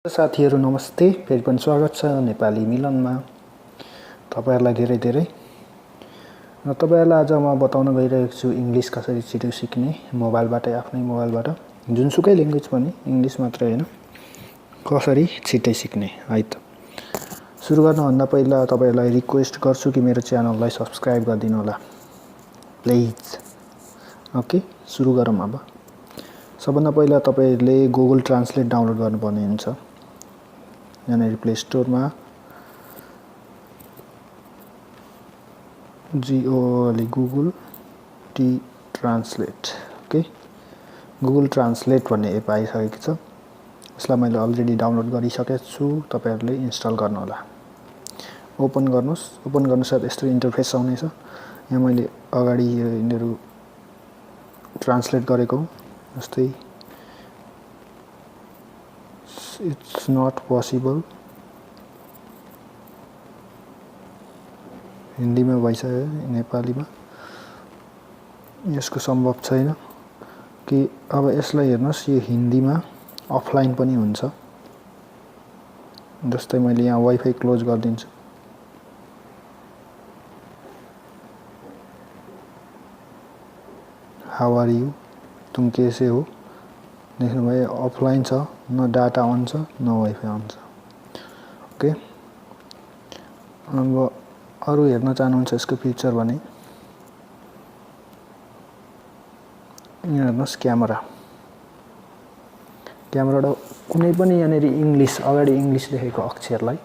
साथीहरु नमस्ते, फेरि पनि स्वागत छ नेपाली मिलनमा। तपाईहरुलाई धेरै धेरै र तपाईहरुलाई आज म बताउन गइरहेको छु इंग्लिश कसरी छिटो सिक्ने मोबाइलबाट, आफ्नै मोबाइलबाट, जुनसुकै ल्याङ्ग्वेज पनि, इंग्लिश मात्र हैन, कसरी छिटै सिक्ने है त। सुरु गर्नुभन्दा पहिला तपाईहरुलाई रिक्वेस्ट गर्छु कि मेरो च्यानललाई सब्स्क्राइब गरिदिनु होला प्लिज। ओके, सुरु गरौँ अब। सबभन्दा पहिला तपाईहरुले गुगल ट्रान्सलेट डाउनलोड गर्नुपर्ने हुन्छ। यहाँनेरि प्ले स्टोरमा Google T translate, okay, Google translate भन्ने एप आइसकेको छ। यसलाई मैले अलरेडी डाउनलोड गरिसकेको छु, तपाईहरुले इन्स्टल गर्नु होला। ओपन गर्नुस्, ओपन गर्नुसाथ यस्तो इन्टरफेस आउनेछ। यहाँ मैले अगाडि यिनीहरु ट्रान्सलेट गरेको हुँ, जस्तै it's not possible, हिन्दीमा भइसक्यो, नेपालीमा यसको सम्भव छैन कि अब यसलाई हेर्नुस्, यो हिन्दीमा अफलाइन पनि हुन्छ। जस्तै मैले यहाँ वाइफाई क्लोज गरिदिन्छु। हाउ आर यू, तुम कैसे हो, देख्नुभयो अफलाइन छ, न डाटा अन छ न वाइफाई अन छ। ओके, अब अरु हेर्न चाहनुहुन्छ यसको फिचर भने यहाँ हेर्नुस्, क्यामेराबाट कुनै पनि यहाँनेरि इंग्लिश, अगाडि इंग्लिश लेखेको अक्षरलाई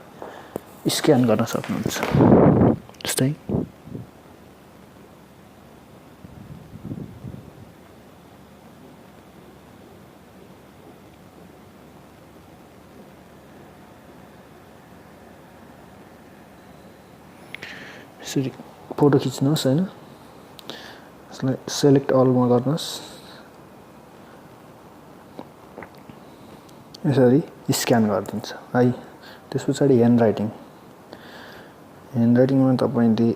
स्क्यान गर्न सक्नुहुन्छ। जस्तै यसरी फोटो खिच्नुहोस् हैन, यसलाई सेलेक्ट अलमा गर्नुहोस्। यसरी स्क्यान गरिदिन्छ है। त्यसपछि ह्यान्ड राइटिङमा तपाईले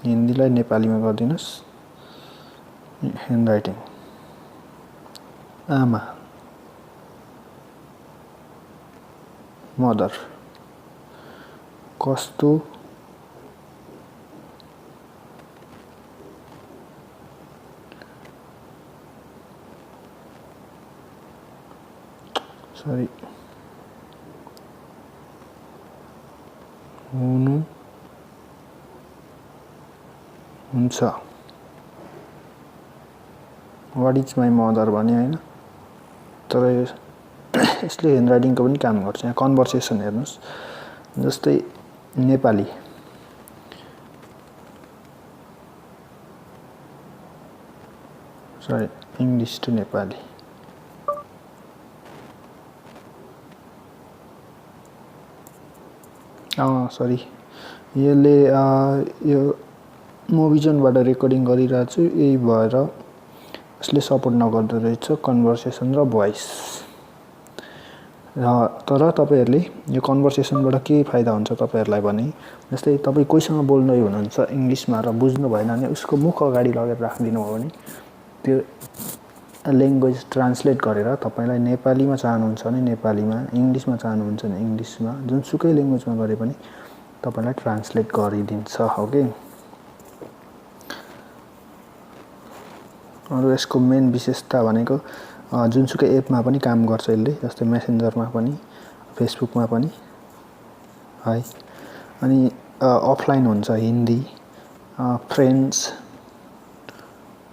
हिन्दीलाई नेपालीमा गरिदिनुस्। ह्यान्ड राइटिङ आमा, मदर, कस्तो सरी हुनु हुन्छ। व्हाट इज माई मदर भने हैन, तर यसले ह्यान्ड राइटिङको पनि काम गर्छ। यहाँ कन्भर्सेसन हेर्नुस्, जस्तै Nepali English to Nepali, sorry यसले यो मोभिजनबाट रेकर्डिङ गरिरहेको छु, यही भएर यसले सपोर्ट नगर्दो रहेछ कन्भर्सेसन र भोइस। तर तपाईहरुले यो कन्भर्सेसनबाट के फाइदा हुन्छ तपाईहरुलाई भने, जस्तै तपाई कोहीसँग बोल्दै हुनुहुन्छ इंग्लिशमा र बुझ्नु भएन भने उसको मुख अगाडि लगेर राख्दिनु हो भने त्यो ल्याङ्ग्वेज ट्रान्सलेट गरेर तपाईलाई नेपालीमा चाहनुहुन्छ भने नेपालीमा, इंग्लिशमा चाहनुहुन्छ भने इंग्लिशमा, जुनसुकै ल्याङ्ग्वेजमा गरे पनि तपाईलाई ट्रान्सलेट गरिदिन्छ। ओके, अरु यसको मेन विशेषता भनेको जुनसुकै एपमा पनि काम गर्छ यसले, जस्तै मेसेन्जरमा पनि, फेसबुकमा पनि है। अनि अफलाइन हुन्छ हिन्दी, फ्रेन्च,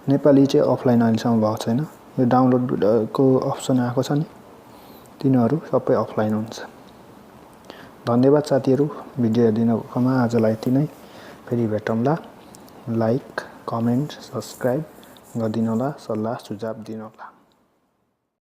नेपाली चाहिँ अफलाइन अहिलेसम्म भएको छैन। यो डाउनलोडको अप्सन आएको छ नि, तिनीहरू सबै अफलाइन हुन्छ। धन्यवाद साथीहरु, भिडियो हेरिदिनुकोमा। आजलाई यति नै, फेरि भेटौँला। लाइक, कमेन्ट, सब्स्क्राइब गरिदिनु होला, सल्लाह सुझाव दिनु होला।